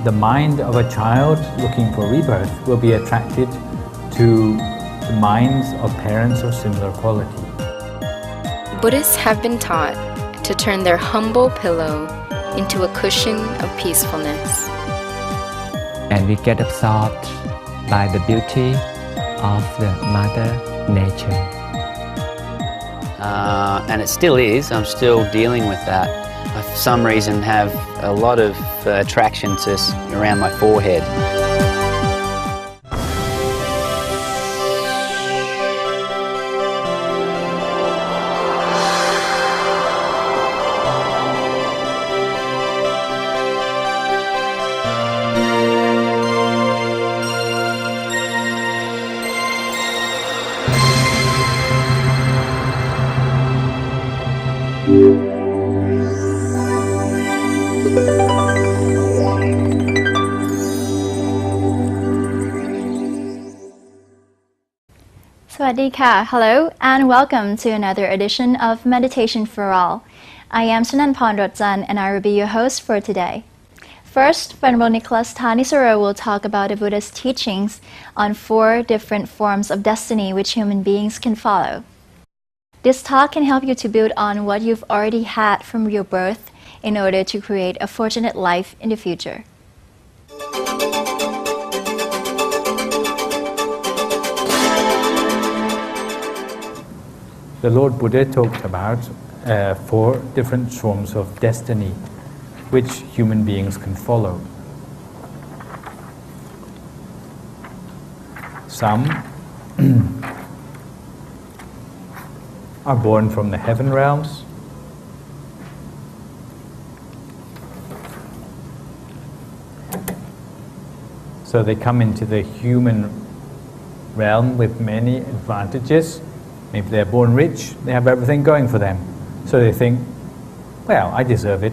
the mind of a child looking for rebirth will be attracted to the minds of parents of similar quality. Buddhists have been taught to turn their humble pillow into a cushion of peacefulness. And we get absorbed by the beauty of the Mother Nature. And it still is. I'm still dealing with that. I, for some reason, have a lot of attraction to around my forehead. Swadika, hello and welcome to another edition of Meditation for All. I am Sunan Ponrodjan and I will be your host for today. First, Venerable Nicholas Thanisaro will talk about the Buddha's teachings on 4 different forms of destiny which human beings can follow. This talk can help you to build on what you've already had from your birth in order to create a fortunate life in the future. The Lord Buddha talked about 4 different forms of destiny which human beings can follow. Some are born from the heaven realms. So they come into the human realm with many advantages. Maybe they're born rich, they have everything going for them. So they think, well, I deserve it.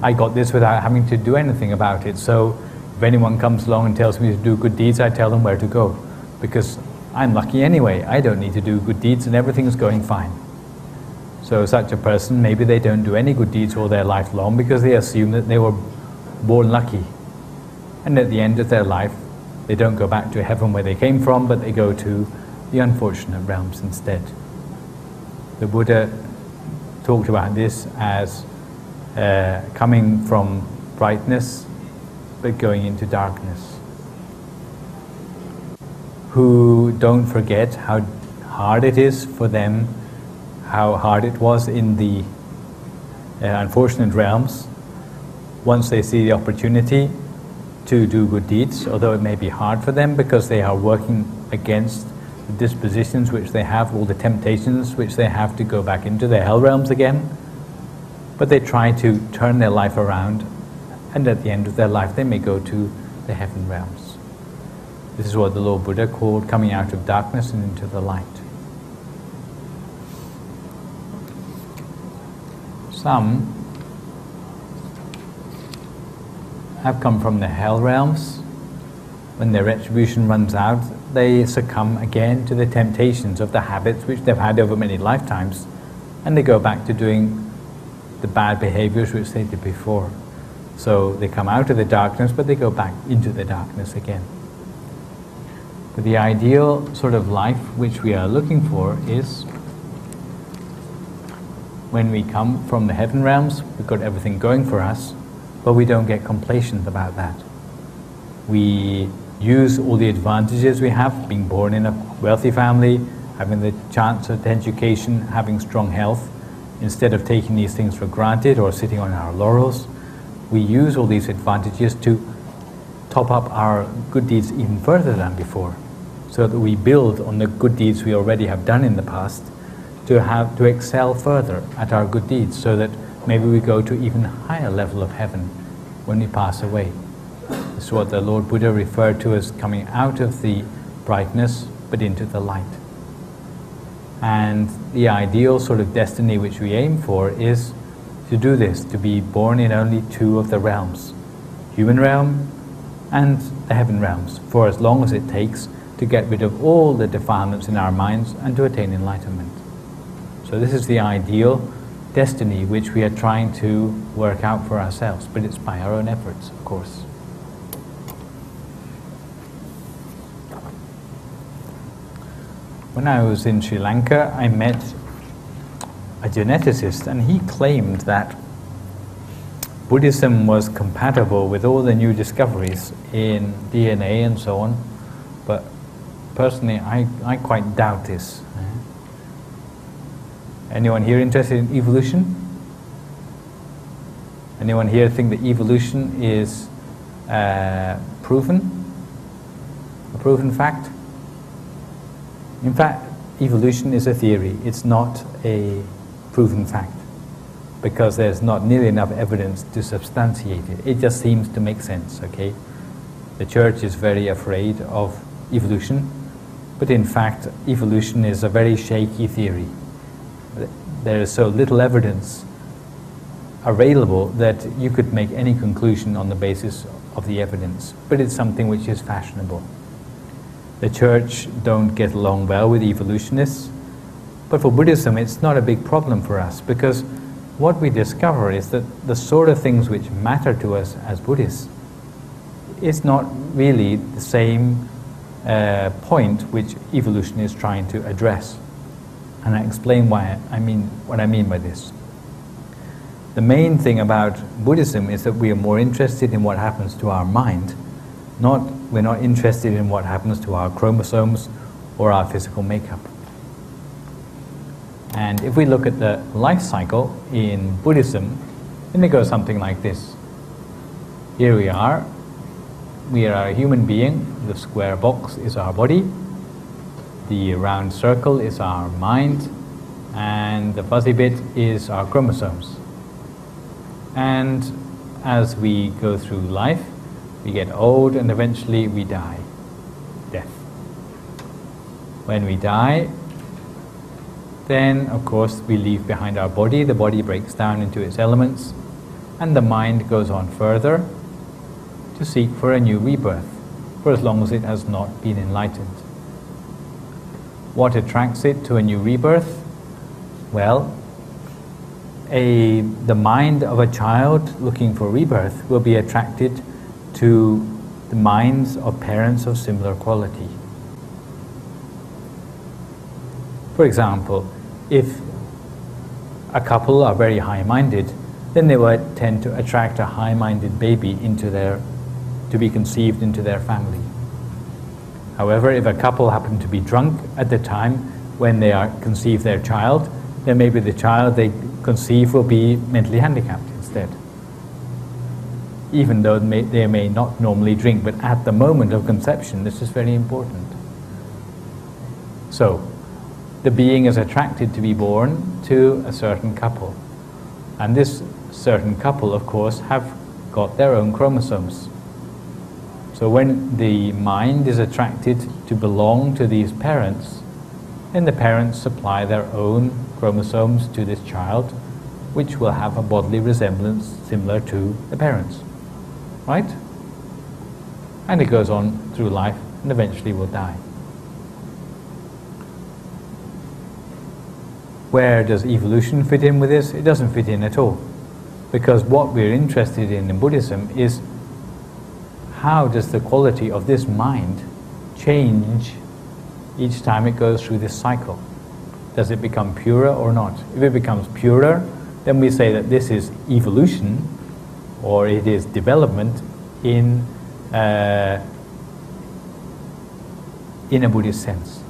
I got this without having to do anything about it. So if anyone comes along and tells me to do good deeds, I tell them where to go. Because I'm lucky anyway. I don't need to do good deeds and everything's going fine. So such a person, maybe they don't do any good deeds all their life long because they assume that they were born lucky. And at the end of their life, they don't go back to heaven where they came from, but they go to the unfortunate realms instead. The Buddha talked about this as coming from brightness but going into darkness. Who don't forget how hard it is for them, how hard it was in the unfortunate realms. Once they see the opportunity to do good deeds, although it may be hard for them because they are working against the dispositions which they have, all the temptations which they have to go back into their hell realms again. But they try to turn their life around, and at the end of their life they may go to the heaven realms. This is what the Lord Buddha called coming out of darkness and into the light. Some have come from the hell realms. When their retribution runs out, they succumb again to the temptations of the habits which they've had over many lifetimes, and they go back to doing the bad behaviors which they did before. So they come out of the darkness, but they go back into the darkness again. But the ideal sort of life which we are looking for is when we come from the heaven realms, we've got everything going for us, but we don't get complacent about that. We use all the advantages we have, being born in a wealthy family, having the chance at education, having strong health. Instead of taking these things for granted or sitting on our laurels, we use all these advantages to top up our good deeds even further than before, so that we build on the good deeds we already have done in the past to excel further at our good deeds, so that maybe we go to even higher level of heaven when we pass away. This is what the Lord Buddha referred to as coming out of the brightness but into the light. And the ideal sort of destiny which we aim for is to do this, to be born in only 2 of the realms, human realm and the heaven realms, for as long as it takes to get rid of all the defilements in our minds and to attain enlightenment. So this is the ideal destiny which we are trying to work out for ourselves, but it's by our own efforts, of course. When I was in Sri Lanka, I met a geneticist, and he claimed that Buddhism was compatible with all the new discoveries in DNA and so on, but personally I quite doubt this. Anyone here interested in evolution? Anyone here think that evolution is proven? A proven fact? In fact, evolution is a theory. It's not a proven fact, because there's not nearly enough evidence to substantiate it. It just seems to make sense, okay? The church is very afraid of evolution, but in fact, evolution is a very shaky theory. There is so little evidence available that you could make any conclusion on the basis of the evidence, but it's something which is fashionable. The church don't get along well with evolutionists, but for Buddhism it's not a big problem for us, because what we discover is that the sort of things which matter to us as Buddhists is not really the same point which evolution is trying to address. And I explain what I mean by this. The main thing about Buddhism is that we are more interested in what happens to our mind. We're not interested in what happens to our chromosomes or our physical makeup. And if we look at the life cycle in Buddhism, then it goes something like this. Here we are a human being. The square box is our body, the round circle is our mind, and the fuzzy bit is our chromosomes. And as we go through life, we get old and eventually we die. Death. When we die, then of course we leave behind our body. The body breaks down into its elements, and the mind goes on further to seek for a new rebirth, for as long as it has not been enlightened. What attracts it to a new rebirth? Well, the mind of a child looking for rebirth will be attracted to the minds of parents of similar quality. For example, if a couple are very high-minded, then they will tend to attract a high-minded baby to be conceived into their family. However, if a couple happen to be drunk at the time when they conceive their child, then maybe the child they conceive will be mentally handicapped instead. Even though they may not normally drink, but at the moment of conception, this is very important. So, the being is attracted to be born to a certain couple. And this certain couple, of course, have got their own chromosomes. So when the mind is attracted to belong to these parents, then the parents supply their own chromosomes to this child, which will have a bodily resemblance similar to the parents. Right? And it goes on through life and eventually will die. Where does evolution fit in with this? It doesn't fit in at all. Because what we're interested in Buddhism is how does the quality of this mind change each time it goes through this cycle? Does it become purer or not? If it becomes purer, then we say that this is evolution, or it is development in a Buddhist sense.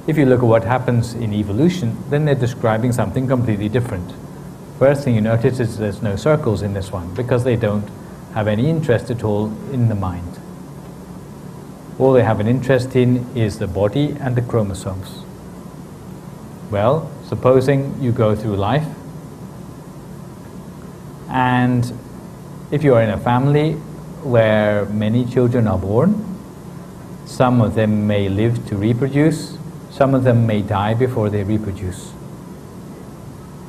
If you look at what happens in evolution, then they're describing something completely different. First thing you notice is there's no circles in this one, because they don't have any interest at all in the mind. All they have an interest in is the body and the chromosomes. Well, supposing you go through life, and if you are in a family where many children are born, some of them may live to reproduce, some of them may die before they reproduce.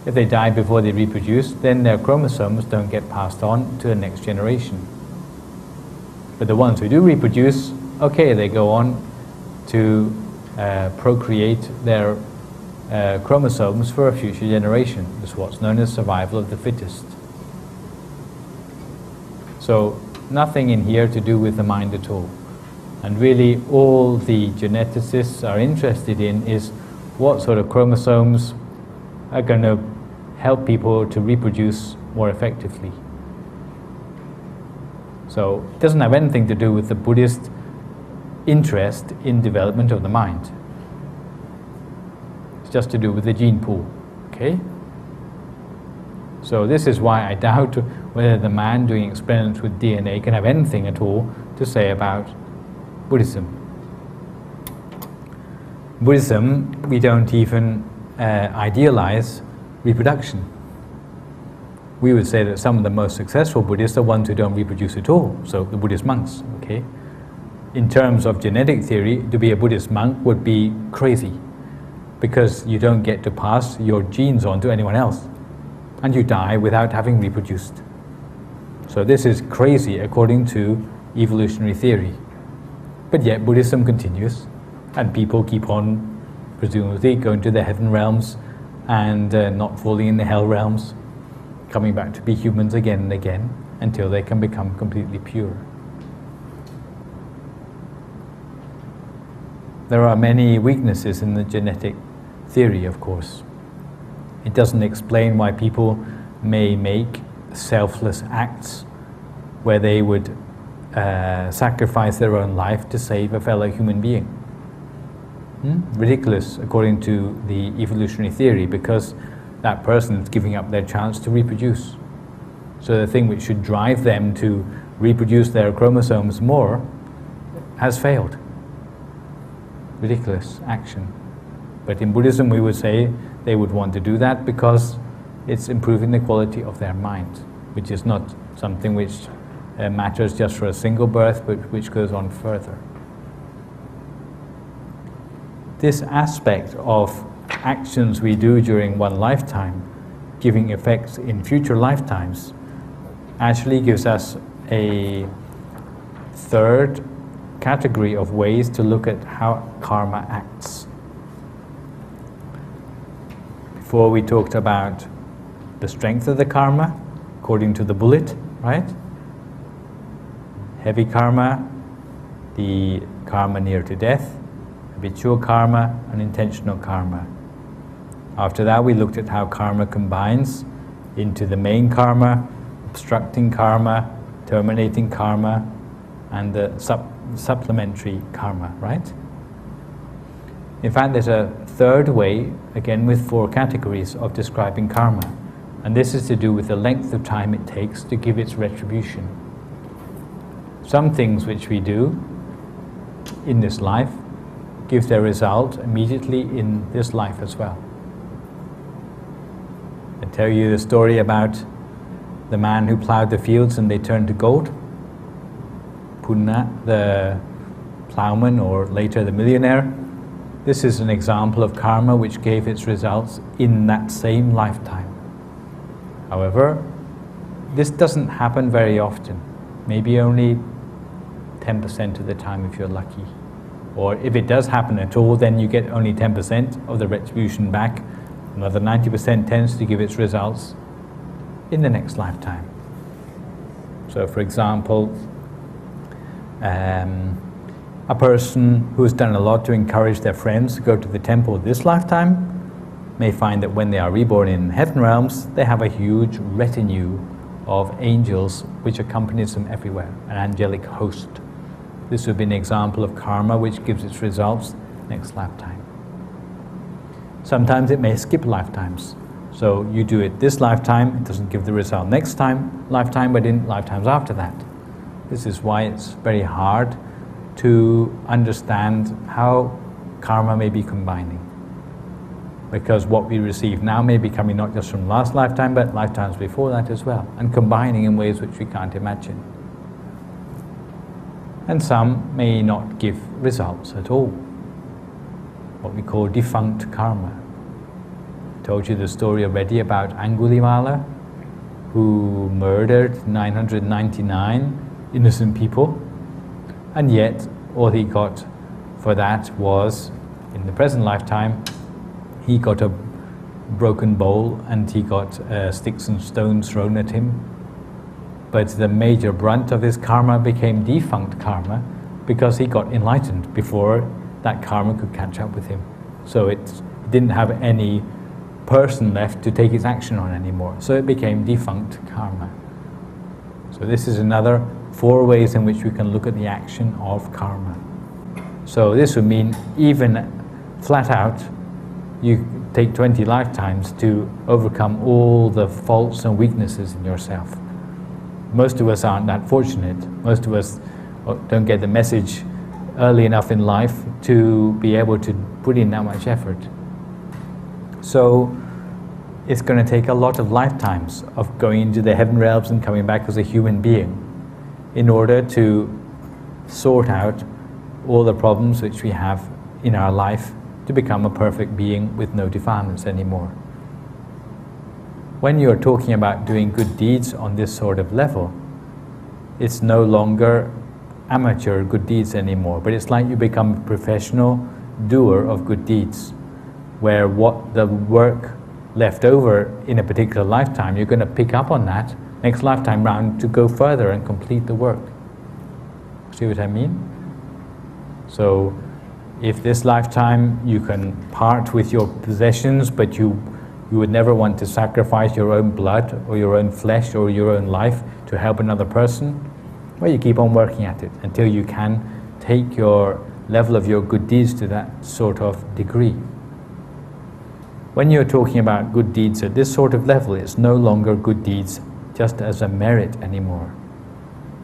If they die before they reproduce, then their chromosomes don't get passed on to the next generation. But the ones who do reproduce, okay, they go on to procreate their chromosomes for a future generation. It's what's known as survival of the fittest. So nothing in here to do with the mind at all. And really all the geneticists are interested in is what sort of chromosomes are going to help people to reproduce more effectively. So it doesn't have anything to do with the Buddhist interest in development of the mind. It's just to do with the gene pool. Okay? So this is why I doubt whether the man doing experiments with DNA can have anything at all to say about Buddhism. Buddhism, we don't even idealize reproduction. We would say that some of the most successful Buddhists are ones who don't reproduce at all, so the Buddhist monks. Okay? In terms of genetic theory, to be a Buddhist monk would be crazy, because you don't get to pass your genes on to anyone else, and you die without having reproduced. So this is crazy according to evolutionary theory. But yet Buddhism continues, and people keep on presumably going to the heaven realms and not falling in the hell realms, coming back to be humans again and again until they can become completely pure. There are many weaknesses in the genetic theory, of course. It doesn't explain why people may make selfless acts where they would sacrifice their own life to save a fellow human being. Ridiculous according to the evolutionary theory, because that person is giving up their chance to reproduce. So the thing which should drive them to reproduce their chromosomes more has failed. Ridiculous action. But in Buddhism we would say they would want to do that because it's improving the quality of their mind, which is not something which matters just for a single birth, but which goes on further. This aspect of actions we do during one lifetime giving effects in future lifetimes actually gives us a third category of ways to look at how karma acts. Before we talked about the strength of the karma according to the bullet, right? Heavy karma, the karma near to death, habitual karma, and intentional karma. After that we looked at how karma combines into the main karma, obstructing karma, terminating karma, and the supplementary karma, right? In fact, there's a third way, again with 4 categories of describing karma, and this is to do with the length of time it takes to give its retribution. Some things which we do in this life give their result immediately in this life as well. I tell you the story about the man who plowed the fields and they turned to gold. Punna, the plowman, or later the millionaire. This is an example of karma which gave its results in that same lifetime. However, this doesn't happen very often, maybe only 10% of the time if you're lucky. Or if it does happen at all, then you get only 10% of the retribution back. Another 90% tends to give its results in the next lifetime. So for example, a person who has done a lot to encourage their friends to go to the temple this lifetime may find that when they are reborn in heaven realms, they have a huge retinue of angels which accompanies them everywhere, an angelic host. This would be an example of karma which gives its results next lifetime. Sometimes it may skip lifetimes. So you do it this lifetime, it doesn't give the result next lifetime, but in lifetimes after that. This is why it's very hard to understand how karma may be combining. Because what we receive now may be coming not just from last lifetime, but lifetimes before that as well, and combining in ways which we can't imagine. And some may not give results at all, what we call defunct karma. I told you the story already about Angulimala, who murdered 999 innocent people, and yet all he got for that was, in the present lifetime, he got a broken bowl and he got sticks and stones thrown at him. But the major brunt of his karma became defunct karma because he got enlightened before that karma could catch up with him. So it didn't have any person left to take its action on anymore. So it became defunct karma. So this is another 4 ways in which we can look at the action of karma. So this would mean even flat out, you take 20 lifetimes to overcome all the faults and weaknesses in yourself. Most of us aren't that fortunate. Most of us don't get the message early enough in life to be able to put in that much effort. So it's going to take a lot of lifetimes of going into the heaven realms and coming back as a human being in order to sort out all the problems which we have in our life to become a perfect being with no defilements anymore. When you're talking about doing good deeds on this sort of level, it's no longer amateur good deeds anymore, but it's like you become a professional doer of good deeds, where what the work left over in a particular lifetime, you're going to pick up on that next lifetime round to go further and complete the work. See what I mean? So if this lifetime you can part with your possessions, but you would never want to sacrifice your own blood or your own flesh or your own life to help another person, well, you keep on working at it until you can take your level of your good deeds to that sort of degree. When you're talking about good deeds at this sort of level, it's no longer good deeds just as a merit anymore.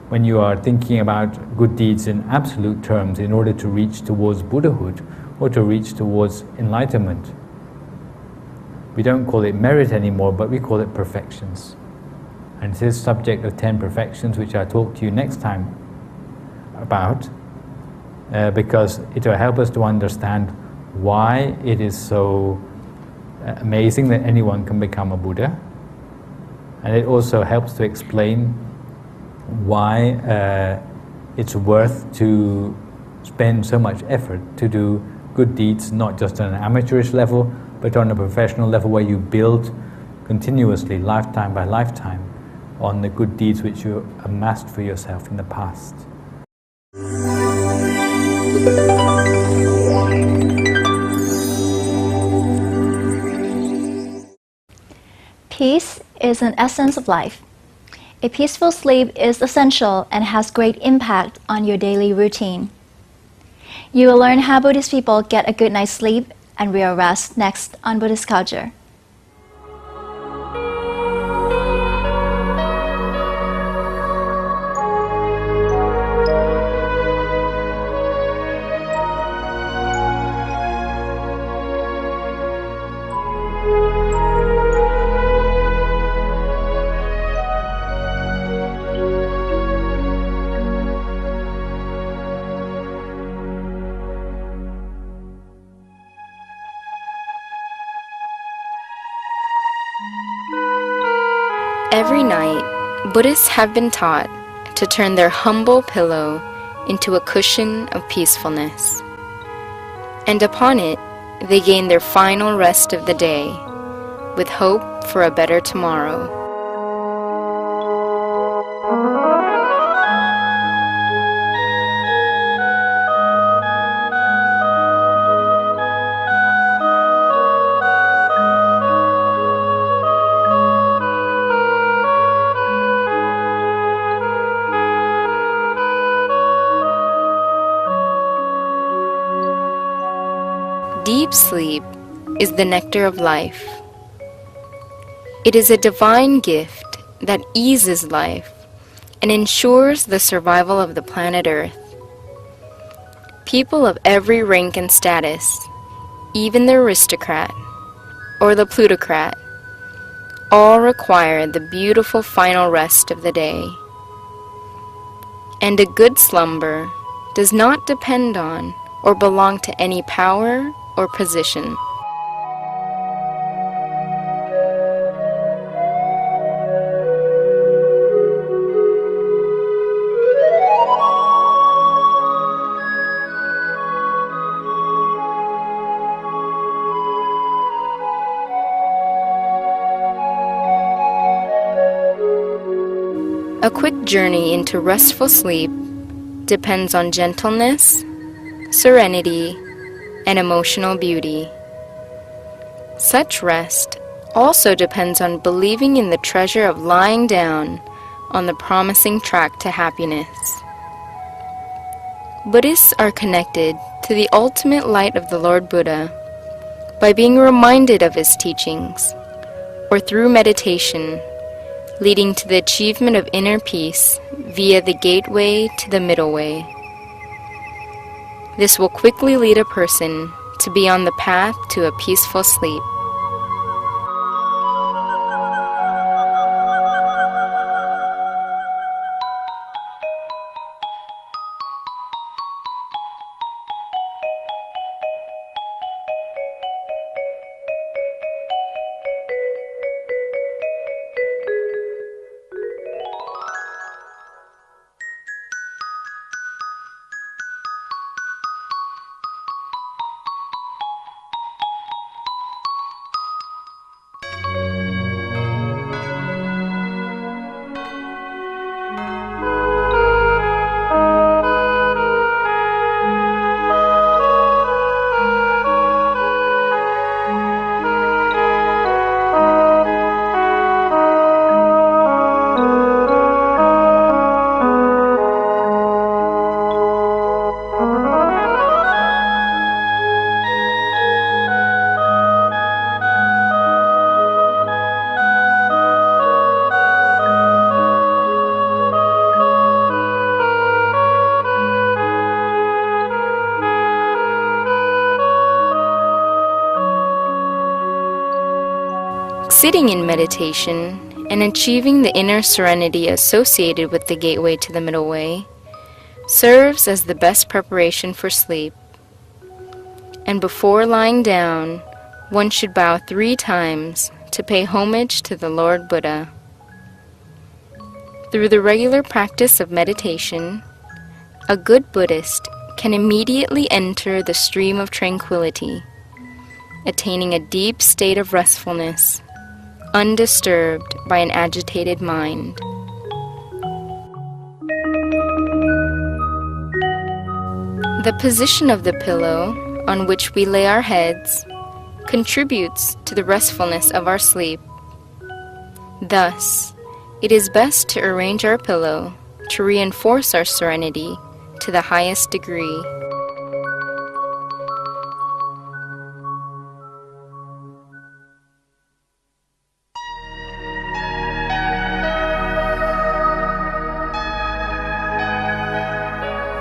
When you are thinking about good deeds in absolute terms in order to reach towards Buddhahood or to reach towards enlightenment, we don't call it merit anymore, but we call it perfections. And this subject of 10 perfections, which I'll talk to you next time about, because it will help us to understand why it is so amazing that anyone can become a Buddha. And it also helps to explain why it's worth to spend so much effort to do good deeds, not just on an amateurish level, but on a professional level where you build continuously, lifetime by lifetime, on the good deeds which you amassed for yourself in the past. Peace is an essence of life. A peaceful sleep is essential and has great impact on your daily routine. You will learn how Buddhist people get a good night's sleep and real rest next on Buddhist Culture. Every night, Buddhists have been taught to turn their humble pillow into a cushion of peacefulness. And upon it, they gain their final rest of the day, with hope for a better tomorrow. Deep sleep is the nectar of life. It is a divine gift that eases life and ensures the survival of the planet Earth. People of every rank and status, even the aristocrat or the plutocrat, all require the beautiful final rest of the day. And a good slumber does not depend on or belong to any power or position. A quick journey into restful sleep depends on gentleness, serenity, and emotional beauty. Such rest also depends on believing in the treasure of lying down on the promising track to happiness. Buddhists are connected to the ultimate light of the Lord Buddha by being reminded of his teachings, or through meditation, leading to the achievement of inner peace via the gateway to the middle way. This will quickly lead a person to be on the path to a peaceful sleep. Sitting in meditation and achieving the inner serenity associated with the gateway to the middle way serves as the best preparation for sleep. And before lying down, one should bow 3 times to pay homage to the Lord Buddha. Through the regular practice of meditation, a good Buddhist can immediately enter the stream of tranquility, attaining a deep state of restfulness, undisturbed by an agitated mind. The position of the pillow on which we lay our heads contributes to the restfulness of our sleep. Thus, it is best to arrange our pillow to reinforce our serenity to the highest degree.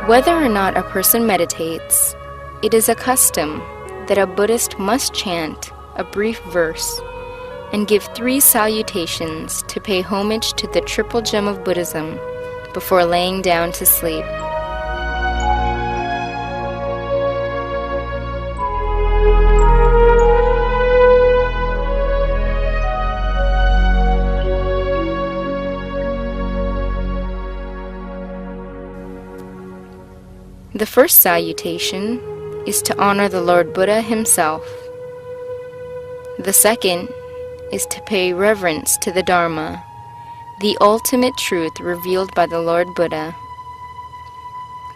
Whether or not a person meditates, it is a custom that a Buddhist must chant a brief verse and give 3 salutations to pay homage to the triple gem of Buddhism before laying down to sleep. The first salutation is to honor the Lord Buddha himself. The second is to pay reverence to the Dharma, the ultimate truth revealed by the Lord Buddha.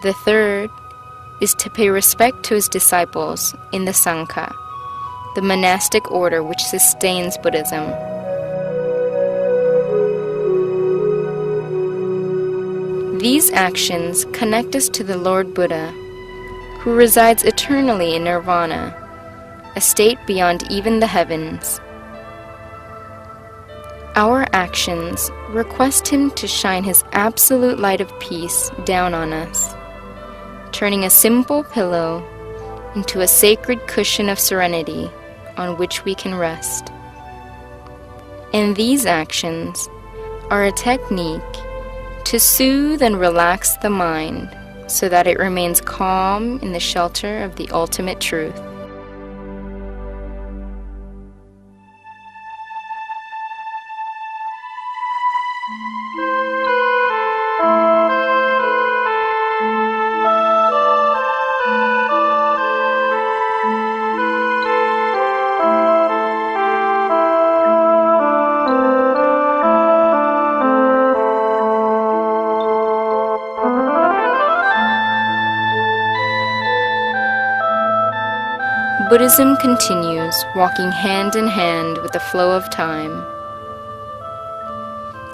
The third is to pay respect to his disciples in the Sangha, the monastic order which sustains Buddhism. These actions connect us to the Lord Buddha, who resides eternally in nirvana, a state beyond even the heavens. Our actions request him to shine his absolute light of peace down on us, turning a simple pillow into a sacred cushion of serenity on which we can rest. And these actions are a technique to soothe and relax the mind so that it remains calm in the shelter of the ultimate truth. Buddhism continues, walking hand in hand with the flow of time.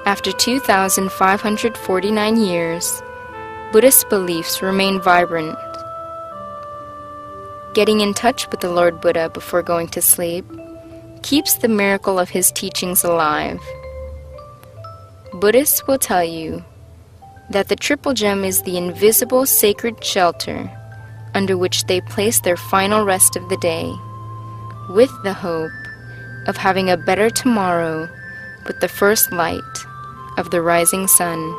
After 2,549 years, Buddhist beliefs remain vibrant. Getting in touch with the Lord Buddha before going to sleep keeps the miracle of his teachings alive. Buddhists will tell you that the Triple Gem is the invisible sacred shelter under which they place their final rest of the day, with the hope of having a better tomorrow with the first light of the rising sun.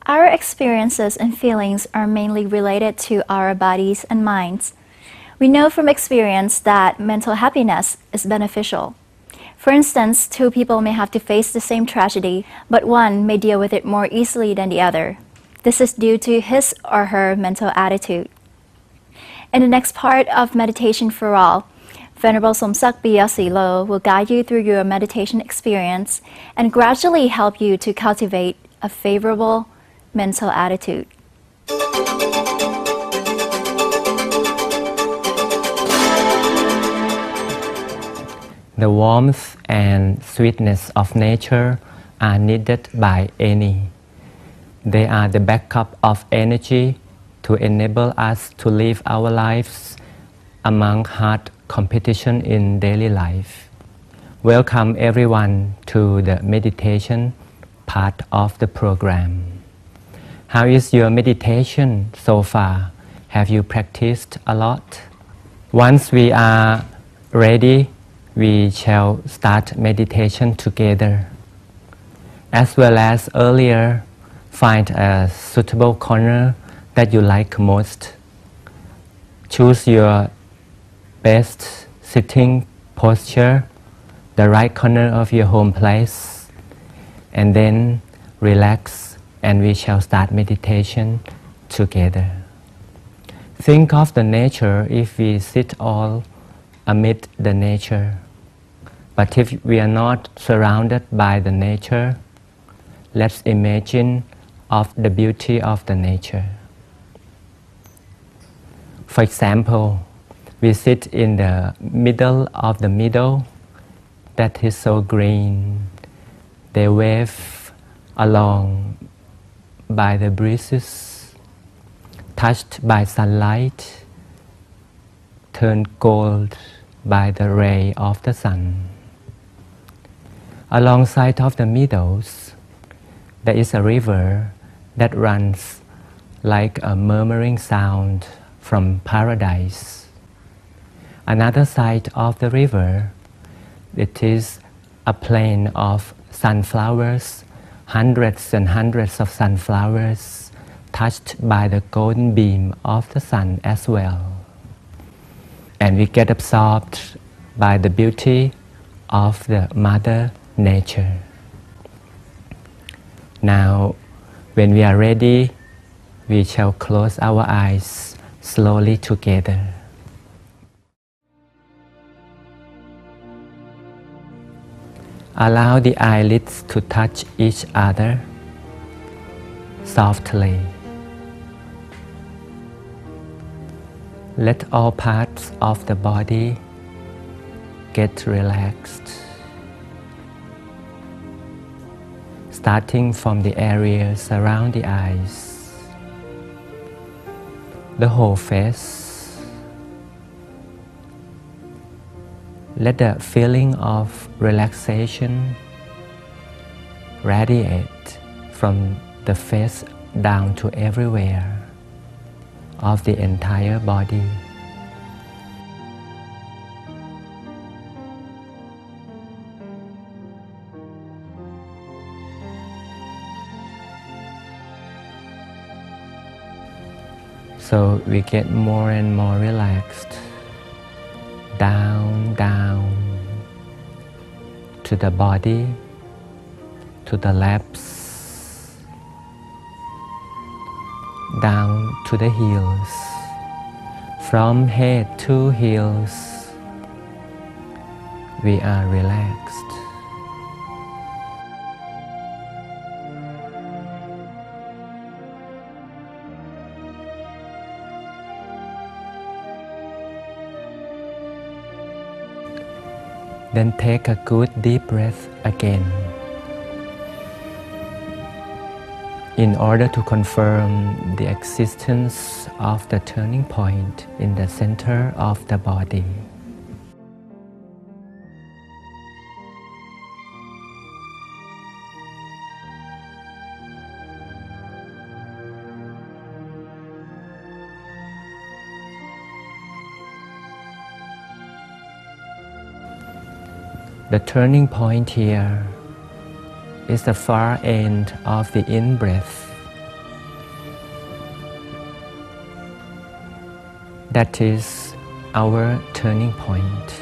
Our experiences and feelings are mainly related to our bodies and minds. We know from experience that mental happiness is beneficial. For instance, two people may have to face the same tragedy, but one may deal with it more easily than the other. This is due to his or her mental attitude. In the next part of Meditation for All, Venerable Somsak Biyasilo will guide you through your meditation experience and gradually help you to cultivate a favorable mental attitude. The warmth and sweetness of nature are needed by any. They are the backup of energy to enable us to live our lives among hard competition in daily life. Welcome everyone to the meditation part of the program. How is your meditation so far? Have you practiced a lot? Once we are ready, we shall start meditation together. As well as earlier, find a suitable corner that you like most. Choose your best sitting posture, the right corner of your home place, and then relax, and we shall start meditation together. Think of the nature if we sit all amid the nature. But if we are not surrounded by the nature, let's imagine of the beauty of the nature. For example, we sit in the middle of the meadow that is so green. They wave along by the breezes, touched by sunlight, turned gold by the ray of the sun. Alongside of the meadows, there is a river that runs like a murmuring sound from paradise. Another side of the river, it is a plain of sunflowers, hundreds and hundreds of sunflowers touched by the golden beam of the sun as well. And we get absorbed by the beauty of the Mother Nature. Now, when we are ready, we shall close our eyes slowly together. Allow the eyelids to touch each other softly. Let all parts of the body get relaxed, starting from the areas around the eyes, the whole face. Let the feeling of relaxation radiate from the face down to everywhere of the entire body. So we get more and more relaxed, down to the body, to the legs, down to the heels. From head to heels, we are relaxed. Then take a good deep breath again, in order to confirm the existence of the turning point in the center of the body. The turning point here is the far end of the in-breath. That is our turning point.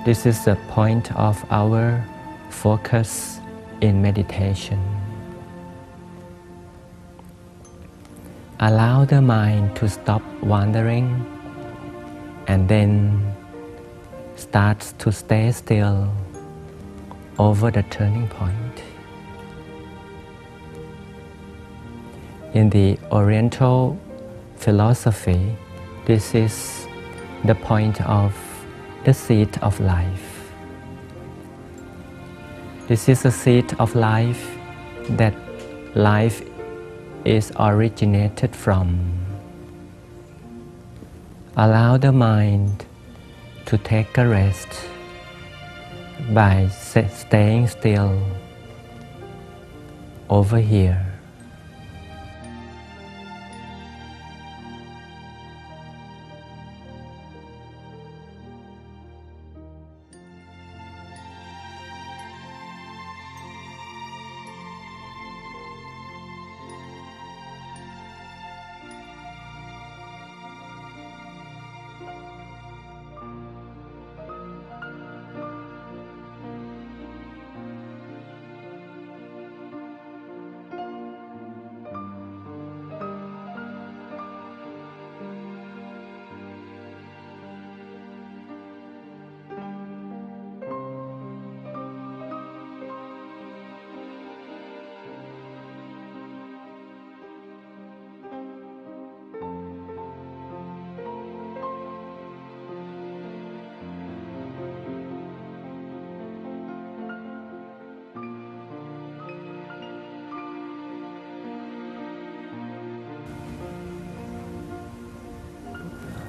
This is the point of our focus in meditation. Allow the mind to stop wandering and then starts to stay still over the turning point. In the Oriental philosophy, this is the point of the seat of life. This is a seat of life that life is originated from. Allow the mind to take a rest by staying still over here.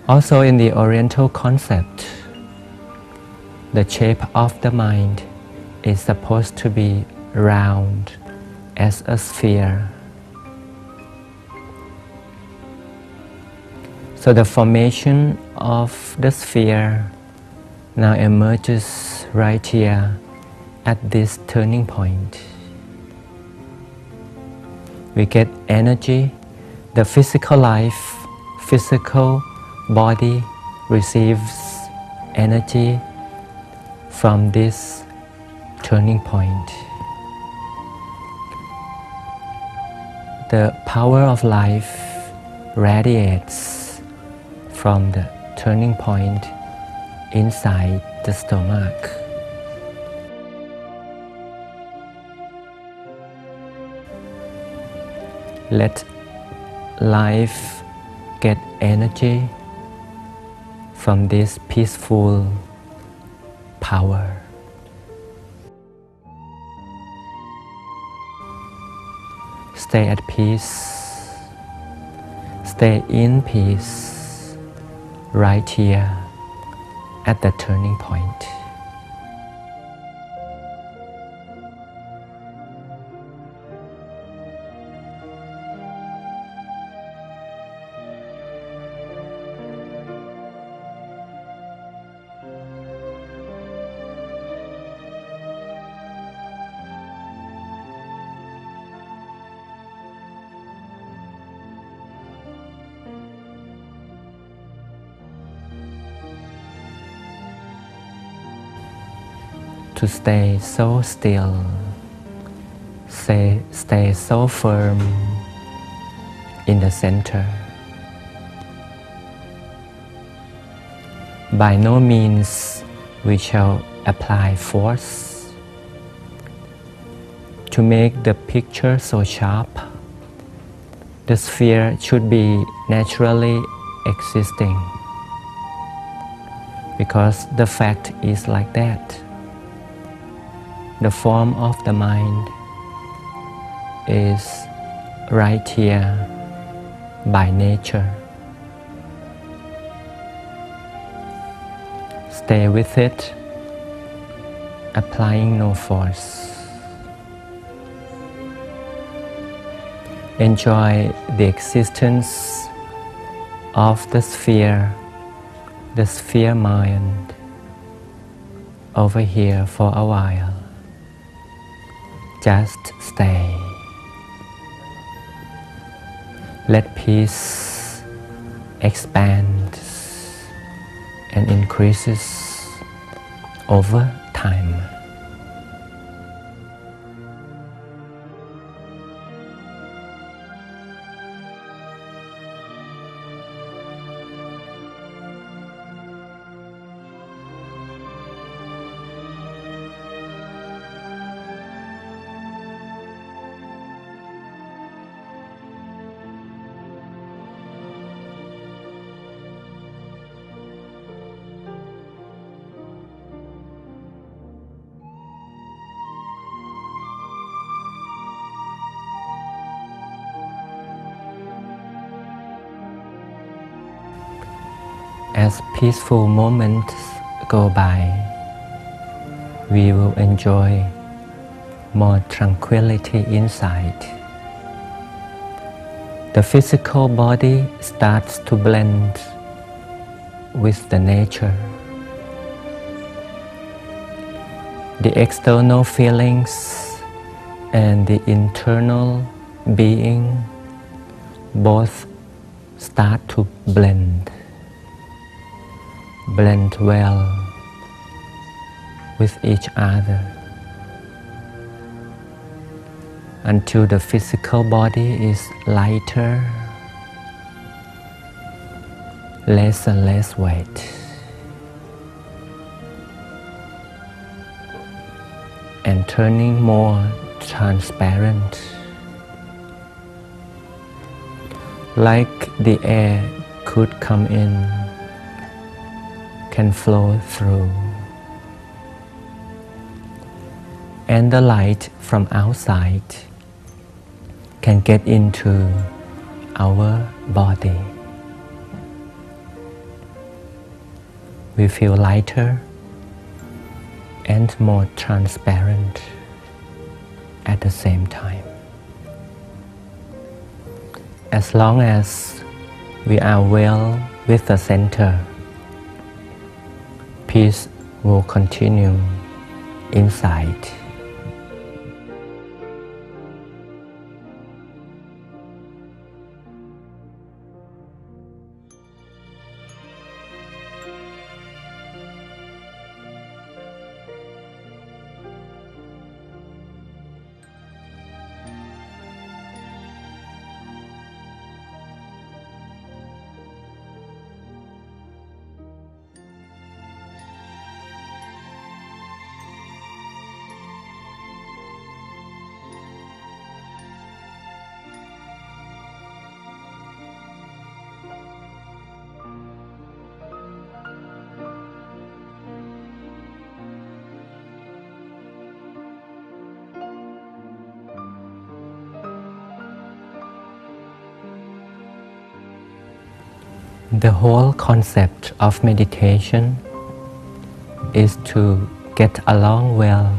Also in the Oriental concept, the shape of the mind is supposed to be round as a sphere. So the formation of the sphere now emerges right here at this turning point. We get energy, the physical life, physical body receives energy from this turning point. The power of life radiates from the turning point inside the stomach. Let life get energy from this peaceful power. Stay at peace, stay in peace right here at the turning point. to stay so still, stay so firm in the center. By no means we shall apply force to make the picture so sharp. The sphere should be naturally existing, because the fact is like that. The form of the mind is right here by nature. Stay with it, applying no force. Enjoy the existence of the sphere mind over here for a while. Just stay. Let peace expand and increases over time. As peaceful moments go by, we will enjoy more tranquility inside. The physical body starts to blend with the nature. The external feelings and the internal being both start to blend well with each other until the physical body is lighter, less and less weight, and turning more transparent, like the air could come in, can flow through, and the light from outside can get into our body. We feel lighter and more transparent at the same time. As long as we are well with the center, peace will continue inside. The whole concept of meditation is to get along well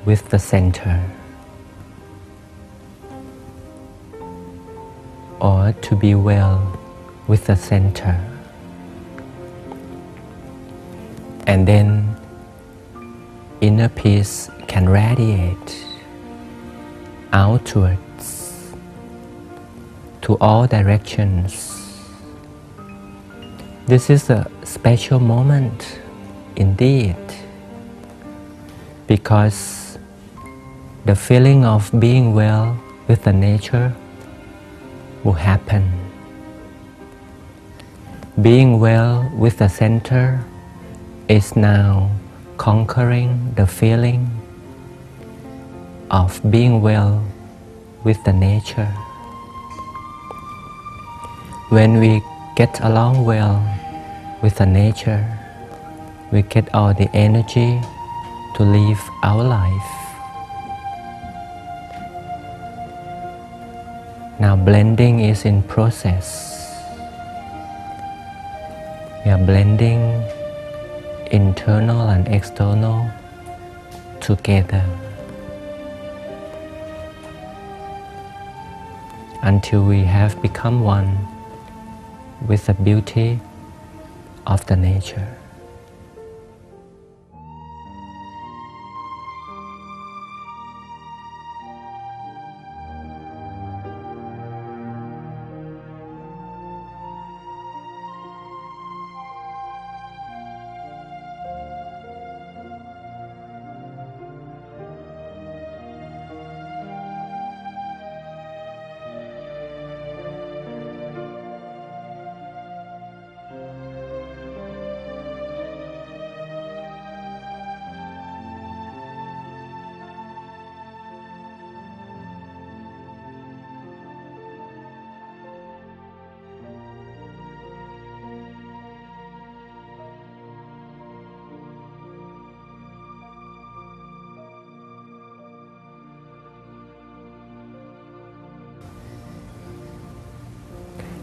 with the center, or to be well with the center, and then inner peace can radiate outwards to all directions. This is a special moment indeed. because the feeling of being well with the nature will happen. Being well with the center is now conquering the feeling of being well with the nature. When we get along well with the nature, we get all the energy to live our life. Now blending is in process. We are blending internal and external together until we have become one with the beauty of the nature.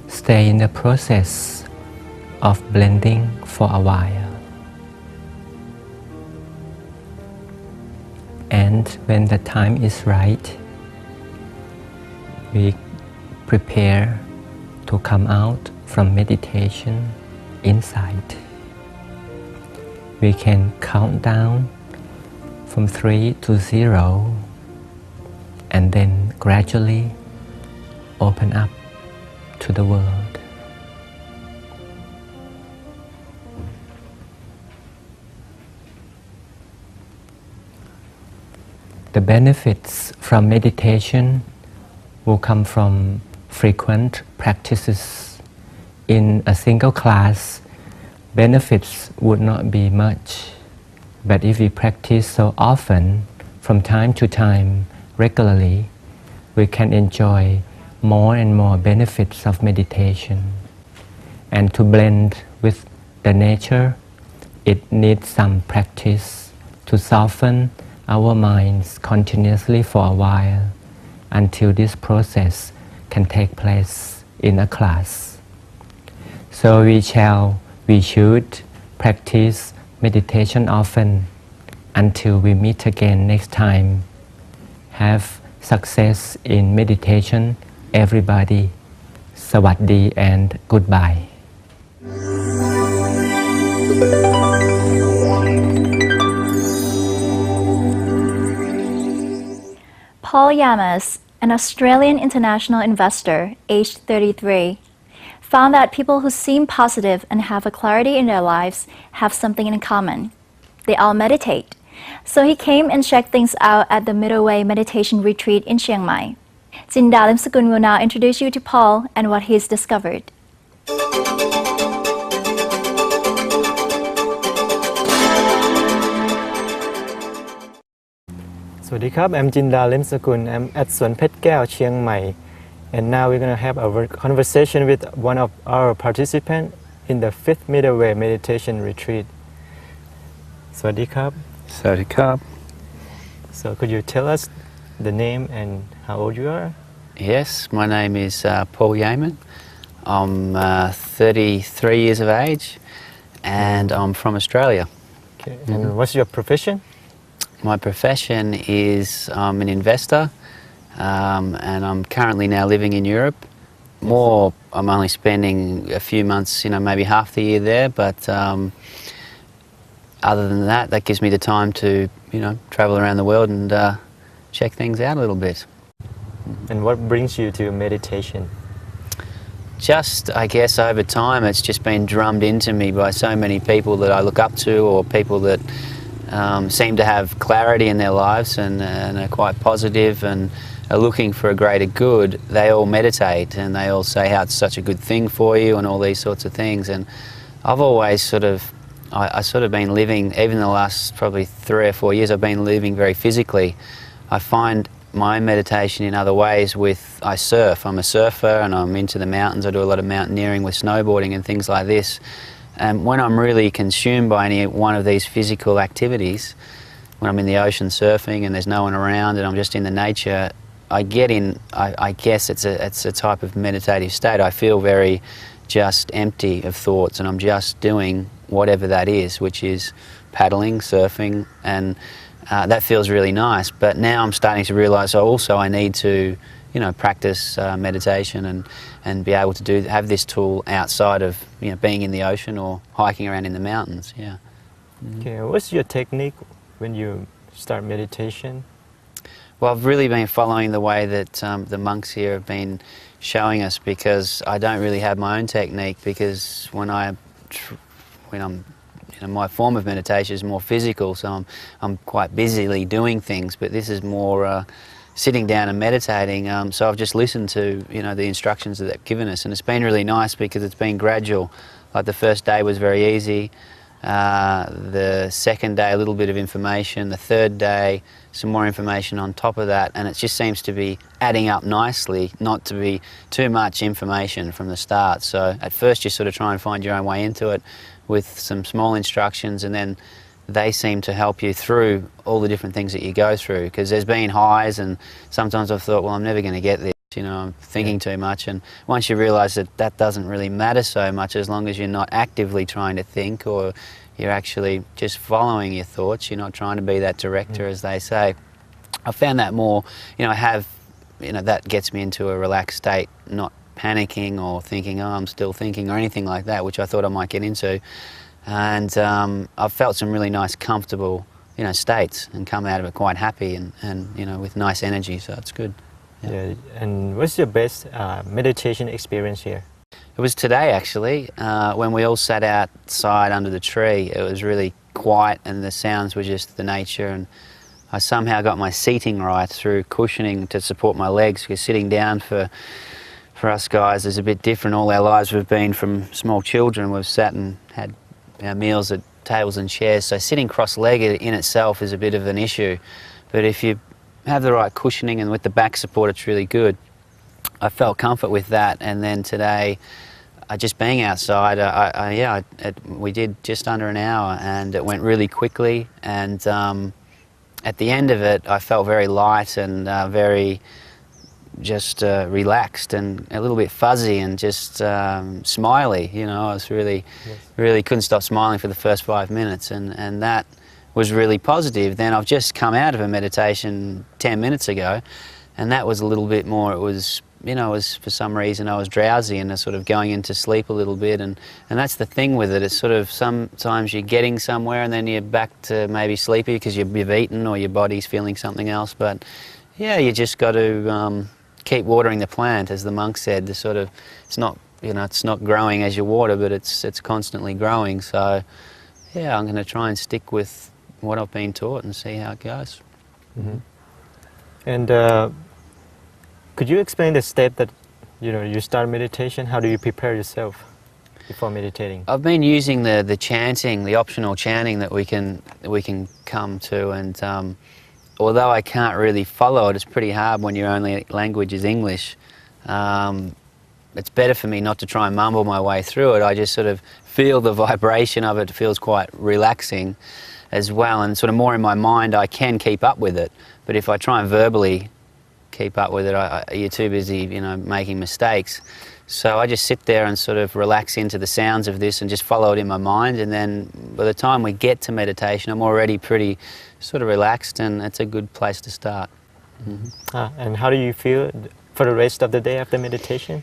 Stay in the process of blending for a while. And when the time is right, we prepare to come out from meditation inside. We can count down from 3 to 0 and then gradually open up to the world. The benefits from meditation will come from frequent practices. In a single class, benefits would not be much, but if we practice so often, from time to time, regularly, we can enjoy more and more benefits of meditation. And to blend with the nature, it needs some practice to soften our minds continuously for a while until this process can take place in a class. So we should practice meditation often until we meet again next time. Have success in meditation, everybody. Sawadee and goodbye. Paul Yamas, an Australian international investor, aged 33, found that people who seem positive and have a clarity in their lives have something in common. They all meditate. So he came and checked things out at the Middle Way Meditation Retreat in Chiang Mai. Jinda Limsakun will now introduce you to Paul and what he's discovered. สวัสดีครับ I'm Jinda Limsakun. I'm at Suan Phet Keo, Chiang Mai. And now we're going to have a conversation with one of our participants in the 5th Middle Way Meditation Retreat. สวัสดีครับ Sawadee Krap. So could you tell us the name and how old you are? Yes, my name is Paul Yaman. I'm 33 years of age and I'm from Australia. Okay. And what's your profession? My profession is I'm an investor and I'm currently now living in Europe. I'm only spending a few months, maybe half the year there, but other than that gives me the time to, travel around the world and check things out a little bit. And what brings you to meditation? Just, I guess, over time, it's just been drummed into me by so many people that I look up to or people that seem to have clarity in their lives and are quite positive and are looking for a greater good, they all meditate and they all say how it's such a good thing for you and all these sorts of things. And I've always I sort of been living, even the last probably 3 or 4 years, I've been living very physically. I find my meditation in other ways I surf. I'm a surfer and I'm into the mountains. I do a lot of mountaineering with snowboarding and things like this. And when I'm really consumed by any one of these physical activities, when I'm in the ocean surfing and there's no one around and I'm just in the nature, I get in, I guess it's a type of meditative state. I feel very just empty of thoughts and I'm just doing whatever that is, which is paddling, surfing, and that feels really nice. But now I'm starting to realise I need to, practice meditation and be able to have this tool outside of being in the ocean or hiking around in the mountains. Yeah. Okay, what's your technique when you start meditation? Well, I've really been following the way that the monks here have been showing us, because I don't really have my own technique, because when I'm my form of meditation is more physical, so I'm quite busily doing things, but this is more sitting down and meditating. So I've just listened to the instructions that they've given us, and it's been really nice because it's been gradual. Like the first day was very easy. The second day, a little bit of information. The third day, some more information on top of that, and it just seems to be adding up nicely, not to be too much information from the start. So at first you sort of try and find your own way into it with some small instructions, and then they seem to help you through all the different things that you go through, because there's been highs and sometimes I've thought, well, I'm never going to get this, I'm thinking too much, and once you realise that doesn't really matter so much as long as you're not actively trying to think, or you're actually just following your thoughts, you're not trying to be that director, as they say. I found that more, that gets me into a relaxed state, not panicking or thinking, oh, I'm still thinking, or anything like that, which I thought I might get into. And I've felt some really nice, comfortable, states, and come out of it quite happy and with nice energy, so it's good. Yeah. And what's your best meditation experience here? It was today, actually, when we all sat outside under the tree. It was really quiet and the sounds were just the nature, and I somehow got my seating right through cushioning to support my legs, because sitting down for us guys is a bit different. All our lives we've been from small children. We've sat and had our meals at tables and chairs, so sitting cross-legged in itself is a bit of an issue. But if you have the right cushioning and with the back support, it's really good. I felt comfort with that, and then today, just being outside, we did just under an hour, and it went really quickly. And at the end of it, I felt very light and very just relaxed and a little bit fuzzy and just smiley. I was really couldn't stop smiling for the first 5 minutes, and that was really positive. Then I've just come out of a meditation 10 minutes ago, and that was a little bit more, it was for some reason I was drowsy and sort of going into sleep a little bit, and that's the thing with it. It's sort of sometimes you're getting somewhere and then you're back to maybe sleepy because you've eaten or your body's feeling something else. But yeah, you just got to keep watering the plant, as the monk said. It's not growing as you water, but it's constantly growing. So yeah, I'm going to try and stick with what I've been taught and see how it goes. Mm-hmm. And could you explain the step that you start meditation? How do you prepare yourself before meditating? I've been using the chanting, the optional chanting that we can come to, and although I can't really follow it, it's pretty hard when your only language is English. It's better for me not to try and mumble my way through it. I just sort of feel the vibration of it. It feels quite relaxing as well, and sort of more in my mind I can keep up with it. But if I try and verbally keep up with it, you're too busy, making mistakes. So I just sit there and sort of relax into the sounds of this and just follow it in my mind, and then by the time we get to meditation, I'm already pretty sort of relaxed, and it's a good place to start. Mm-hmm. And how do you feel for the rest of the day after meditation?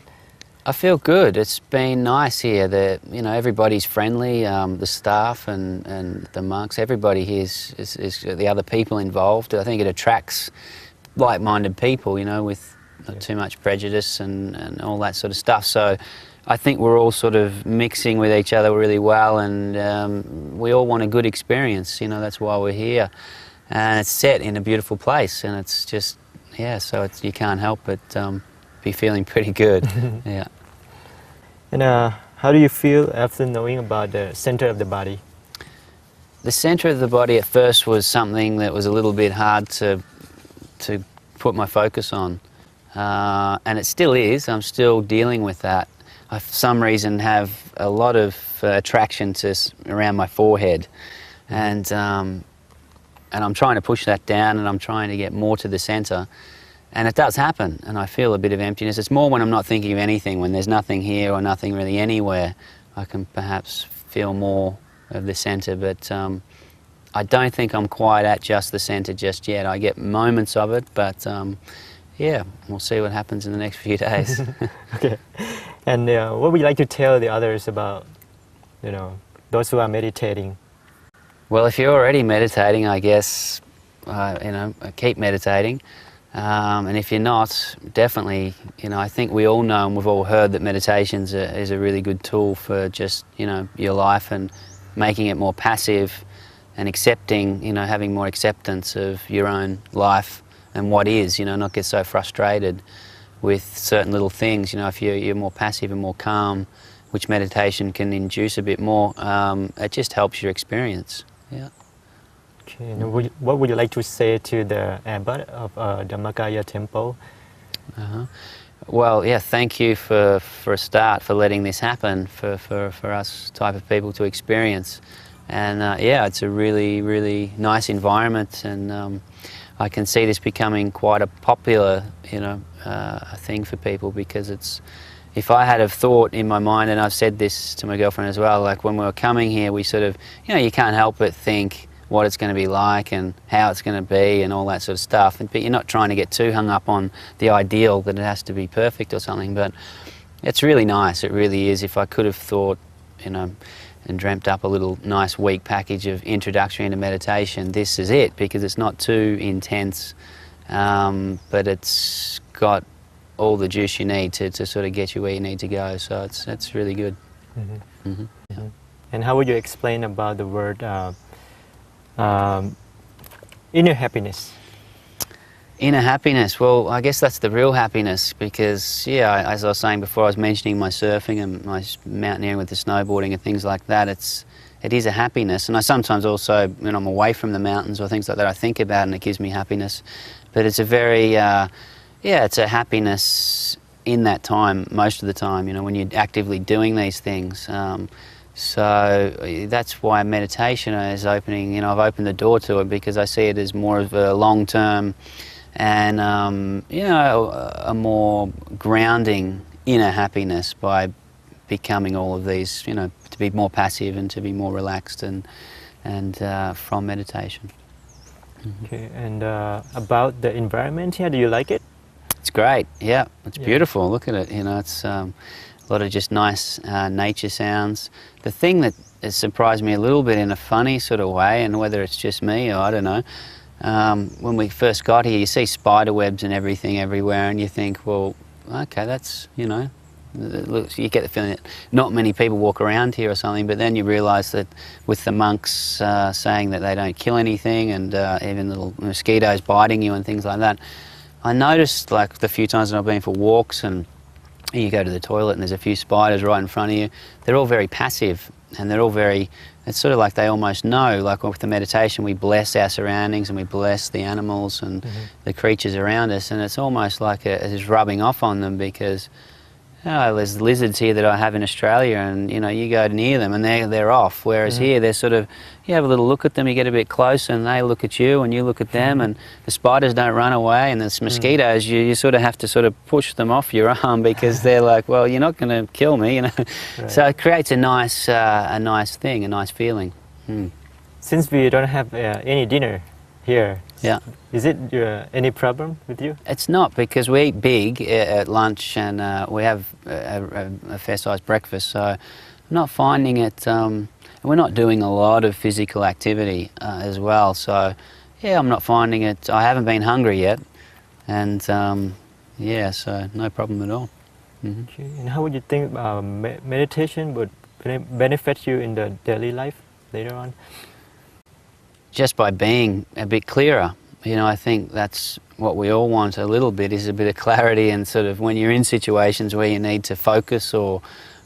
I feel good. It's been nice here. Everybody's friendly, the staff and the monks. Everybody here is the other people involved. I think it attracts like-minded people, with not too much prejudice and all that sort of stuff. So I think we're all sort of mixing with each other really well, and we all want a good experience. You know, that's why we're here. And it's set in a beautiful place, and it's just, yeah, so you can't help but be feeling pretty good. Yeah. And how do you feel after knowing about the center of the body? The centre of the body at first was something that was a little bit hard to put my focus on, and it still is. I'm still dealing with that. I, for some reason, have a lot of attraction to around my forehead, and I'm trying to push that down, and I'm trying to get more to the centre, and it does happen, and I feel a bit of emptiness. It's more when I'm not thinking of anything, when there's nothing here or nothing really anywhere. I can perhaps feel more of the centre, but I don't think I'm quite at just the centre just yet. I get moments of it, but yeah, we'll see what happens in the next few days. Okay. And what would you like to tell the others about, you know, those who are meditating? Well, if you're already meditating, I guess, you know, keep meditating. And if you're not, definitely, you know, I think we all know and we've all heard that meditation is a really good tool for just, you know, your life and making it more passive and accepting, you know, having more acceptance of your own life and what is, you know, not get so frustrated with certain little things. You know, if you're more passive and more calm, which meditation can induce a bit more, it just helps your experience. Yeah. Okay. And what would you like to say to the abbot of Dhammakaya temple? Well, yeah, thank you for a start, for letting this happen for us type of people to experience. And yeah, it's a really, really nice environment, and I can see this becoming quite a popular, you know, thing for people, because it's, if I had have thought in my mind, and I've said this to my girlfriend as well, like when we were coming here, we sort of, you know, you can't help but think what it's going to be like and how it's going to be and all that sort of stuff. But you're not trying to get too hung up on the ideal that it has to be perfect or something. But it's really nice, it really is. If I could have thought, you know, and dreamt up a little nice week package of introductory into meditation, this is it, because it's not too intense, but it's got all the juice you need to sort of get you where you need to go. So it's really good. Mm-hmm. Mm-hmm. Yeah. And how would you explain about the word inner happiness? Inner happiness, well, I guess that's the real happiness, because, yeah, as I was saying before, I was mentioning my surfing and my mountaineering with the snowboarding and things like that. It is a happiness, and I sometimes also, when I'm away from the mountains or things like that, I think about it and it gives me happiness. But it's a very, yeah, it's a happiness in that time, most of the time, you know, when you're actively doing these things. So that's why meditation is opening, you know, I've opened the door to it, because I see it as more of a long-term and, you know, a more grounding inner happiness by becoming all of these, you know, to be more passive and to be more relaxed and from meditation. Mm-hmm. Okay, and about the environment here, do you like it? It's great, yeah, it's beautiful, look at it, you know, it's a lot of just nice nature sounds. The thing that has surprised me a little bit in a funny sort of way, and whether it's just me or I don't know, when we first got here, you see spider webs and everything everywhere, and you think, well, okay, that's, you know, you get the feeling that not many people walk around here or something, but then you realise that with the monks saying that they don't kill anything, and even little mosquitoes biting you and things like that, I noticed, like the few times that I've been for walks and you go to the toilet and there's a few spiders right in front of you, they're all very passive, and they're all very, it's sort of like they almost know, like with the meditation we bless our surroundings and we bless the animals and the creatures around us, and it's almost like it's rubbing off on them, because there's lizards here that I have in Australia, and you know, you go near them and they're off, whereas here they're sort of, you have a little look at them, you get a bit closer and they look at you and you look at them, and the spiders don't run away, and the mosquitoes, you sort of have to sort of push them off your arm, because they're like, well, you're not going to kill me, you know. Right. So it creates a nice thing, a nice feeling. Since we don't have any dinner here, yeah, is it any problem with you? It's not, because we eat big at lunch, and we have a fair-sized breakfast, so I'm not finding it, we're not doing a lot of physical activity as well, so yeah, I'm not finding it, I haven't been hungry yet, and Yeah, so no problem at all. Okay. And how would you think meditation would benefit you in the daily life later on? Just by being a bit clearer. You know, I think that's what we all want a little bit, is a bit of clarity, and sort of when you're in situations where you need to focus, or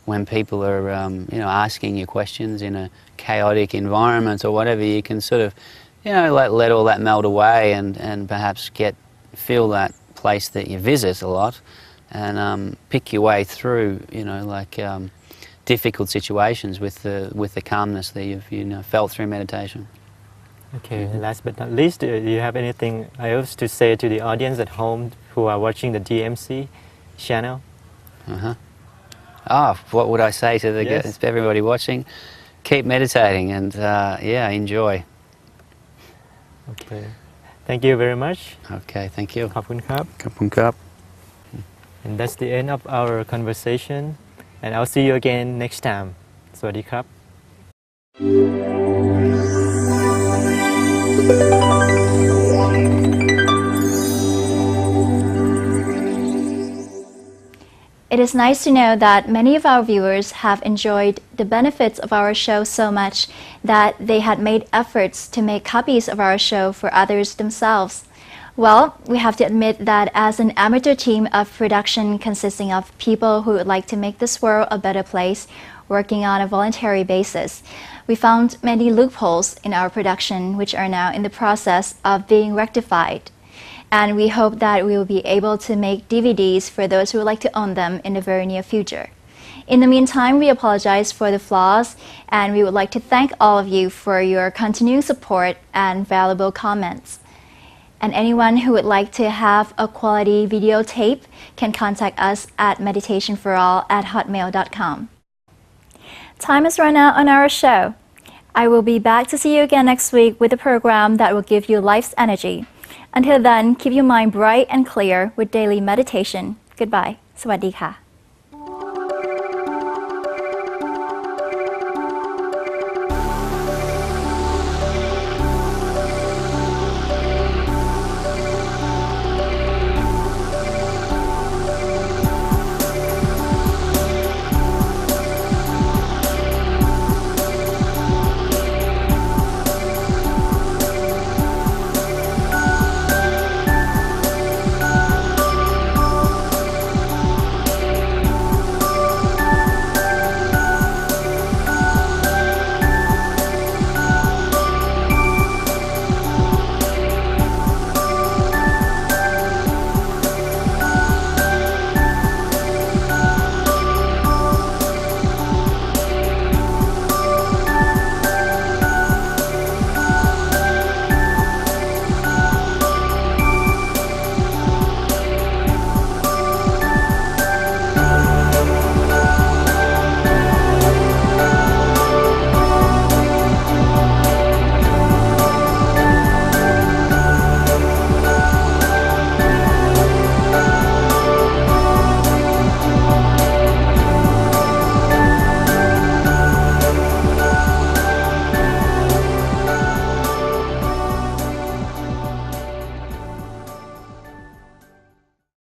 when people are, you know, asking you questions in a chaotic environment or whatever, you can sort of, you know, let all that melt away and perhaps feel that place that you visit a lot, and pick your way through, you know, like difficult situations with the calmness that you've felt through meditation. Okay, and last but not least, do you have anything else to say to the audience at home who are watching the DMC channel? What would I say to Yes. everybody watching? Keep meditating and yeah, enjoy. Okay. Thank you very much. Okay, thank you. ขอบคุณครับ ขอบคุณครับ And that's the end of our conversation. And I'll see you again next time. สวัสดีครับ It is nice to know that many of our viewers have enjoyed the benefits of our show so much that they had made efforts to make copies of our show for others themselves. Well, we have to admit that as an amateur team of production consisting of people who would like to make this world a better place, working on a voluntary basis, we found many loopholes in our production which are now in the process of being rectified. And we hope that we will be able to make DVDs for those who would like to own them in the very near future. In the meantime, we apologize for the flaws, and we would like to thank all of you for your continuing support and valuable comments. And anyone who would like to have a quality videotape can contact us at meditationforall@hotmail.com. Time is run out on our show. I will be back to see you again next week with a program that will give you life's energy. Until then, keep your mind bright and clear with daily meditation. Goodbye. สวัสดีค่ะ